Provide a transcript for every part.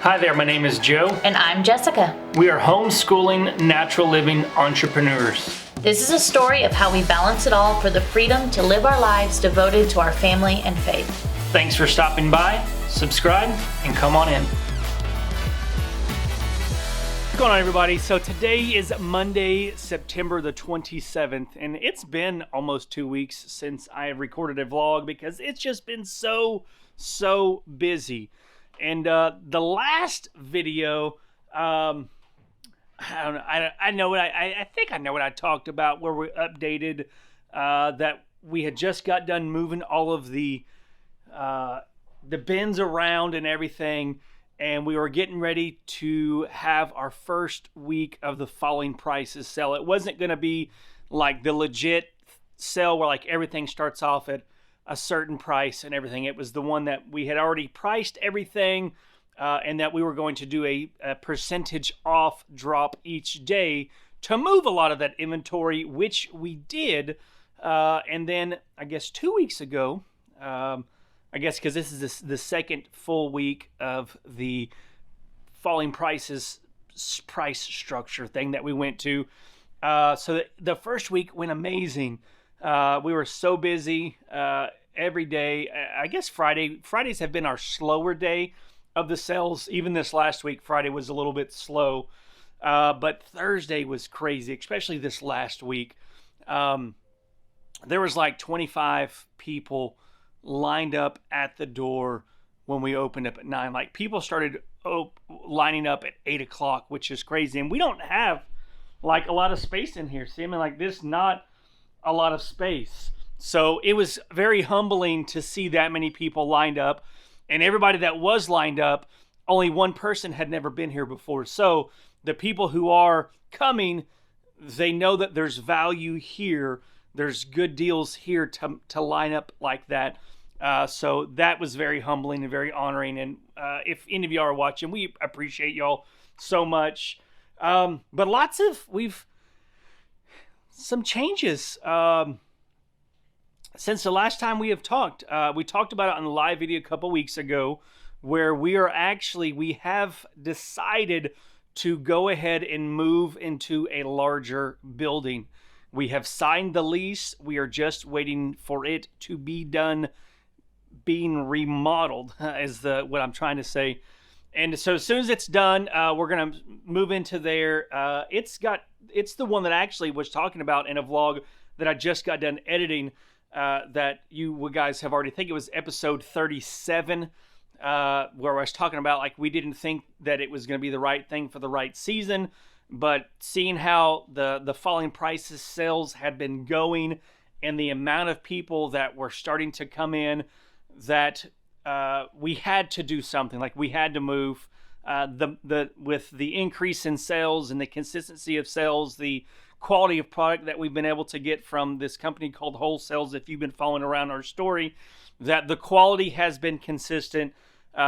Hi there, my name is Joe. And I'm Jessica. We are homeschooling, natural living entrepreneurs. This is a story of how we balance it all for the freedom to live our lives devoted to our family and faith. Thanks for stopping by, subscribe, and come on in. What's going on, everybody? So today is Monday, September the 27th, and it's been almost 2 weeks since I have recorded a vlog because it's just been so busy. And the last video, I don't know. I think I know what I talked about, where we updated that we had just got done moving all of the bins around and everything, and we were getting ready to have our first week of the falling prices sale. It wasn't going to be like the legit sale where like everything starts off at a certain price and everything. It was the one that we had already priced everything, and that we were going to do a percentage off drop each day to move a lot of that inventory, which we did. And then I guess 2 weeks ago, I guess because this is the second full week of the falling prices price structure thing that we went to. So the first week went amazing. We were so busy every day. I guess Fridays have been our slower day of the sales. Even this last week, Friday was a little bit slow. But Thursday was crazy, especially this last week. There was like 25 people lined up at the door when we opened up at 9. Like, people started lining up at 8 o'clock, which is crazy. And we don't have like a lot of space in here. See, I mean, like, this not a lot of space. So it was very humbling to see that many people lined up, and everybody that was lined up, only one person had never been here before. So the people who are coming, they know that there's value here. There's good deals here to line up like that. So that was very humbling and very honoring. And if any of y'all are watching, we appreciate y'all so much. But we've some changes since the last time we have talked. We talked about it on the live video a couple weeks ago, where we have decided to go ahead and move into a larger building. We have signed the lease. We are just waiting for it to be done, being remodeled, is what I'm trying to say. And so as soon as it's done, we're going to move into there. It's the one that I actually was talking about in a vlog that I just got done editing, that you guys have already, I think it was episode 37, where I was talking about, like, we didn't think that it was going to be the right thing for the right season, but seeing how the falling prices sales had been going and the amount of people that were starting to come in, that we had to do something. Like, we had to move. With the increase in sales and the consistency of sales, the quality of product that we've been able to get from this company called Wholesales, if you've been following around our story, that the quality has been consistent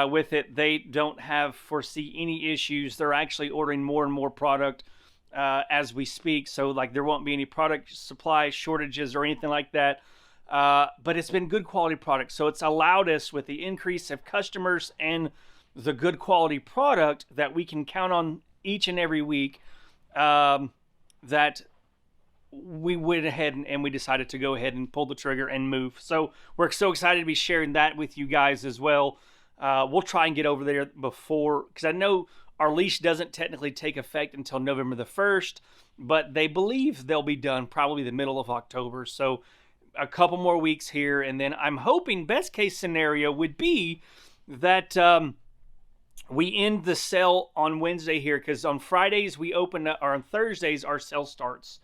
with it. They don't foresee any issues. They're actually ordering more and more product as we speak. So, like, there won't be any product supply shortages or anything like that. But it's been good quality product. So it's allowed us, with the increase of customers and the good quality product, that we can count on each and every week, that we went ahead and we decided to go ahead and pull the trigger and move. So we're so excited to be sharing that with you guys as well. We'll try and get over there before, because I know our lease doesn't technically take effect until November the 1st, but they believe they'll be done probably the middle of October. So a couple more weeks here, and then I'm hoping best case scenario would be that we end the sale on Wednesday here, because on Fridays we open up, or on Thursdays our sale starts.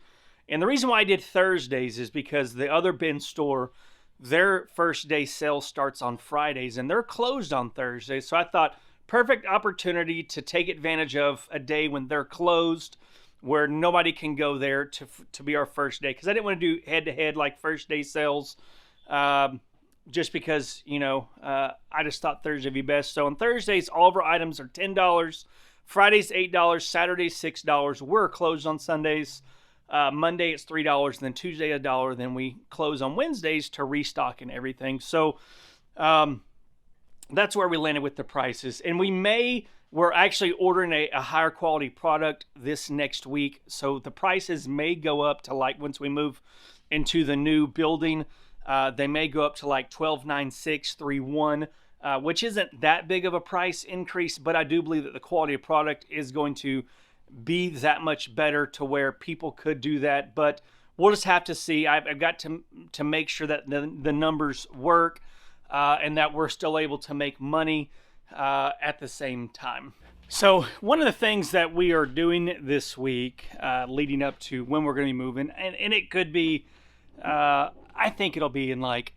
And the reason why I did Thursdays is because the other bin store, their first day sale starts on Fridays and they're closed on Thursdays. So I thought, perfect opportunity to take advantage of a day when they're closed, where nobody can go there to be our first day. Because I didn't want to do head-to-head like first day sales, just because, I just thought Thursday would be best. So on Thursdays, all of our items are $10. Fridays, $8. Saturdays, $6. We're closed on Sundays. Monday, it's $3. And then Tuesday, $1. Then we close on Wednesdays to restock and everything. So that's where we landed with the prices. And we may we're actually ordering a higher quality product this next week. So the prices may go up to like, once we move into the new building, they may go up to like $12,963.1, which isn't that big of a price increase, but I do believe that the quality of product is going to be that much better to where people could do that. But we'll just have to see. I've got to make sure that the numbers work, and that we're still able to make money at the same time. So one of the things that we are doing this week, leading up to when we're going to be moving, and it could be, I think it'll be in like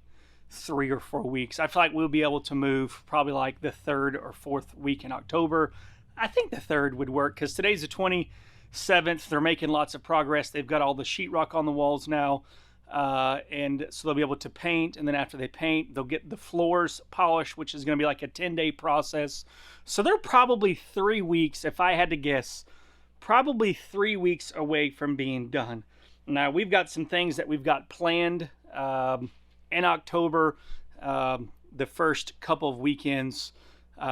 3 or 4 weeks. I feel like we'll be able to move probably like the 3rd or 4th week in October. I think the 3rd would work because today's the 27th. They're making lots of progress. They've got all the sheetrock on the walls now. And so they'll be able to paint, and then after they paint, they'll get the floors polished, which is going to be like a 10-day process. So they're probably 3 weeks, if I had to guess, probably 3 weeks away from being done. Now, we've got some things that we've got planned in October, the first couple of weekends.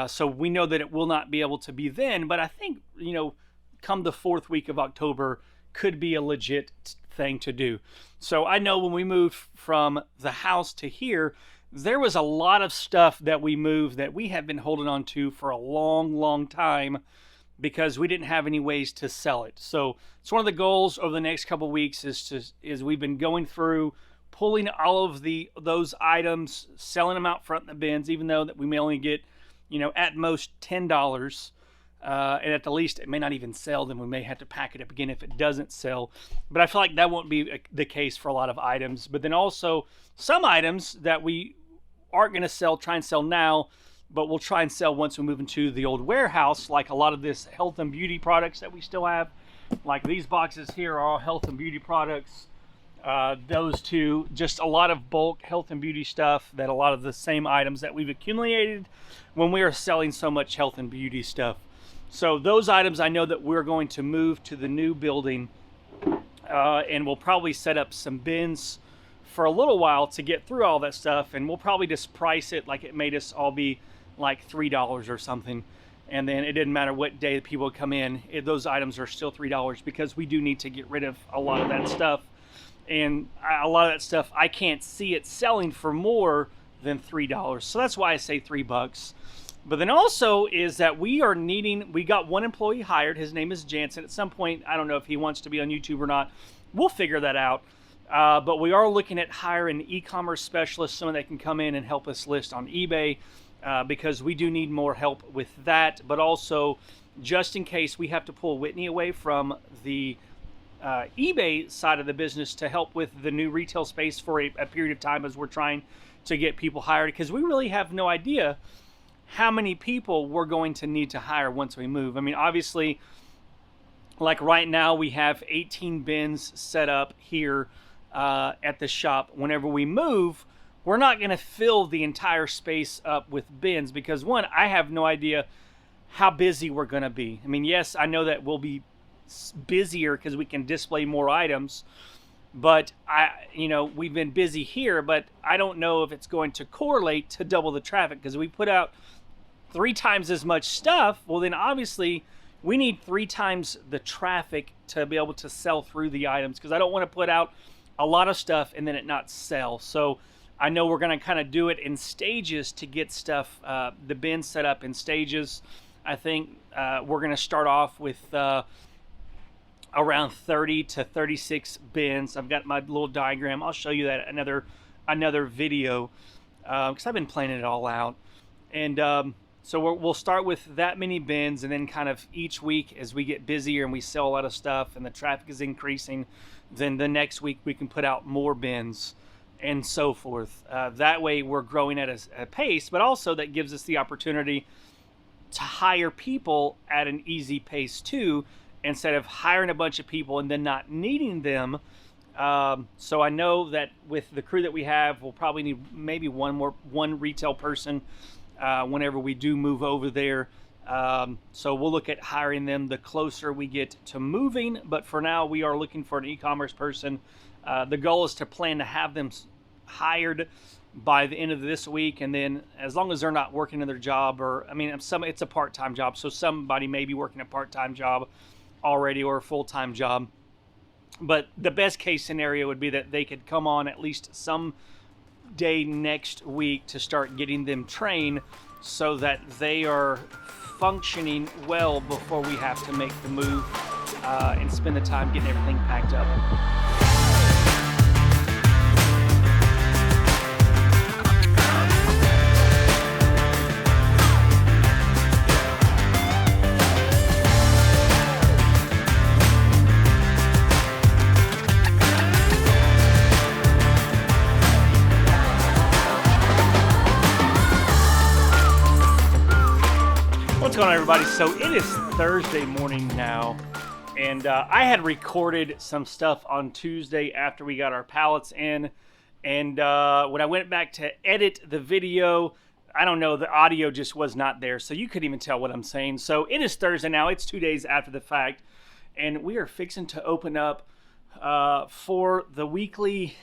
So we know that it will not be able to be then, but I think, come the 4th week of October could be a legit thing to do. So I know when we moved from the house to here, there was a lot of stuff that we moved that we have been holding on to for a long, long time because we didn't have any ways to sell it. So it's one of the goals over the next couple of weeks is we've been going through pulling all of those items, selling them out front in the bins, even though that we may only get, at most $10. And at the least, it may not even sell, then we may have to pack it up again if it doesn't sell. But I feel like that won't be the case for a lot of items. But then also, some items that we aren't going to try and sell now, but we'll try and sell once we move into the old warehouse, like a lot of this health and beauty products that we still have. Like these boxes here are all health and beauty products. Those two, just a lot of bulk health and beauty stuff, that a lot of the same items that we've accumulated when we are selling so much health and beauty stuff. So those items I know that we're going to move to the new building, and we'll probably set up some bins for a little while to get through all that stuff, and we'll probably just price it like it made us all be like $3 or something. And then it didn't matter what day people come in, those items are still $3 because we do need to get rid of a lot of that stuff. And a lot of that stuff, I can't see it selling for more than $3. So that's why I say $3. But then also is that we got one employee hired. His name is Jansen. At some point, I don't know if he wants to be on YouTube or not. We'll figure that out. But we are looking at hiring an e-commerce specialist, someone that can come in and help us list on eBay, because we do need more help with that. But also, just in case we have to pull Whitney away from the eBay side of the business to help with the new retail space for a period of time as we're trying to get people hired, because we really have no idea how many people we're going to need to hire once we move. I mean, obviously, like right now we have 18 bins set up here at the shop. Whenever we move, we're not going to fill the entire space up with bins because, one, I have no idea how busy we're going to be. I mean, yes, I know that we'll be busier because we can display more items, but we've been busy here, but I don't know if it's going to correlate to double the traffic, because we put out 3 times as much stuff. Well, then obviously we need 3 times the traffic to be able to sell through the items, because I don't want to put out a lot of stuff and then it not sell. So I know we're going to kind of do it in stages to get stuff, the bin set up in stages. I think we're going to start off with around 30 to 36 bins. I've got my little diagram. I'll show you that another video, because I've been planning it all out. And so we'll start with that many bins, and then kind of each week as we get busier and we sell a lot of stuff and the traffic is increasing, then the next week we can put out more bins and so forth. That way we're growing at a pace, but also that gives us the opportunity to hire people at an easy pace too, instead of hiring a bunch of people and then not needing them. So I know that with the crew that we have, we'll probably need maybe one retail person whenever we do move over there. So we'll look at hiring them the closer we get to moving. But for now, we are looking for an e-commerce person. The goal is to plan to have them hired by the end of this week, and then as long as they're not working in their job, or I mean, it's a part-time job, so somebody may be working a part-time job already or a full-time job. But the best case scenario would be that they could come on at least some day next week to start getting them trained so that they are functioning well before we have to make the move and spend the time getting everything packed up. What's going on, everybody? So it is Thursday morning now, and I had recorded some stuff on Tuesday after we got our pallets in, and when I went back to edit the video, I don't know, the audio just was not there, so you couldn't even tell what I'm saying. So it is Thursday now. It's 2 days after the fact, and we are fixing to open up for the weekly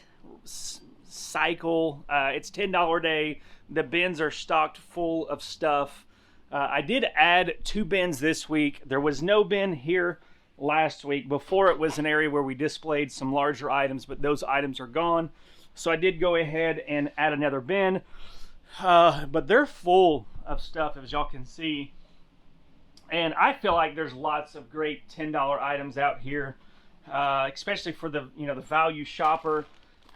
cycle. It's $10 a day. The bins are stocked full of stuff. I did add 2 bins this week. There was no bin here last week. Before, it was an area where we displayed some larger items, but those items are gone. So I did go ahead and add another bin. But they're full of stuff, as y'all can see. And I feel like there's lots of great $10 items out here, especially for the value shopper.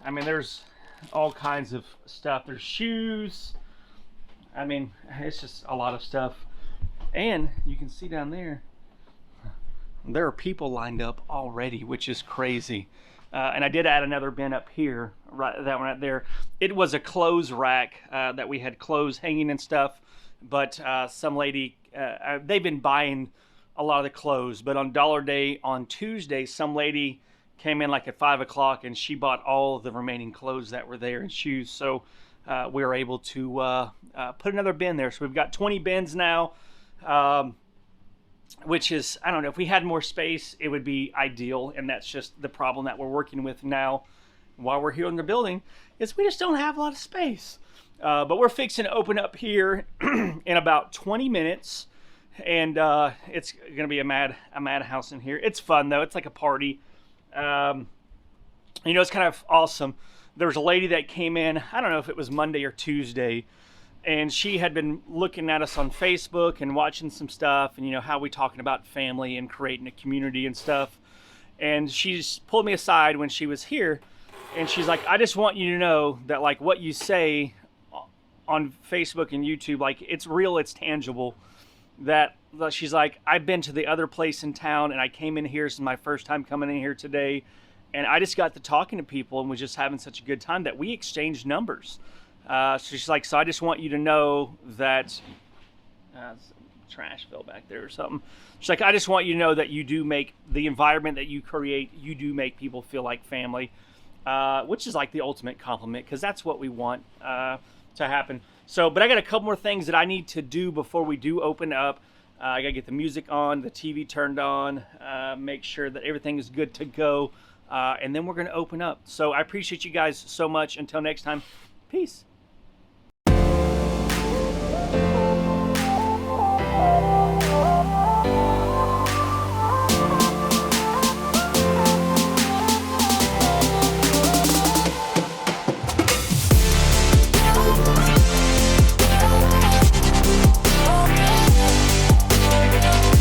I mean, there's all kinds of stuff. There's shoes. I mean, it's just a lot of stuff. And you can see down there, there are people lined up already, which is crazy. And I did add another bin up here, right, that one right there. It was a clothes rack that we had clothes hanging and stuff. But some lady, they've been buying a lot of the clothes. But on Dollar Day on Tuesday, some lady came in like at 5 o'clock and she bought all the remaining clothes that were there and shoes. So we were able to put another bin there. So we've got 20 bins now, which is, I don't know, if we had more space, it would be ideal. And that's just the problem that we're working with now while we're here in the building, is we just don't have a lot of space. But we're fixing to open up here in about 20 minutes. And it's going to be a madhouse in here. It's fun, though. It's like a party. It's kind of awesome. There was a lady that came in, I don't know if it was Monday or Tuesday, and she had been looking at us on Facebook and watching some stuff, and how we talking about family and creating a community and stuff. And she just pulled me aside when she was here, and she's like, I just want you to know that, like, what you say on Facebook and YouTube, like, it's real, it's tangible. That she's like, I've been to the other place in town, and I came in here. This is my first time coming in here today. And I just got to talking to people and was just having such a good time that we exchanged numbers. So she's like, so I just want you to know that trash fell back there or something. She's like, I just want you to know that you do make the environment that you create, you do make people feel like family, which is like the ultimate compliment, because that's what we want to happen. So, but I got a couple more things that I need to do before we do open up. I got to get the music on, the TV turned on, make sure that everything is good to go. And then we're going to open up. So I appreciate you guys so much. Until next time, peace.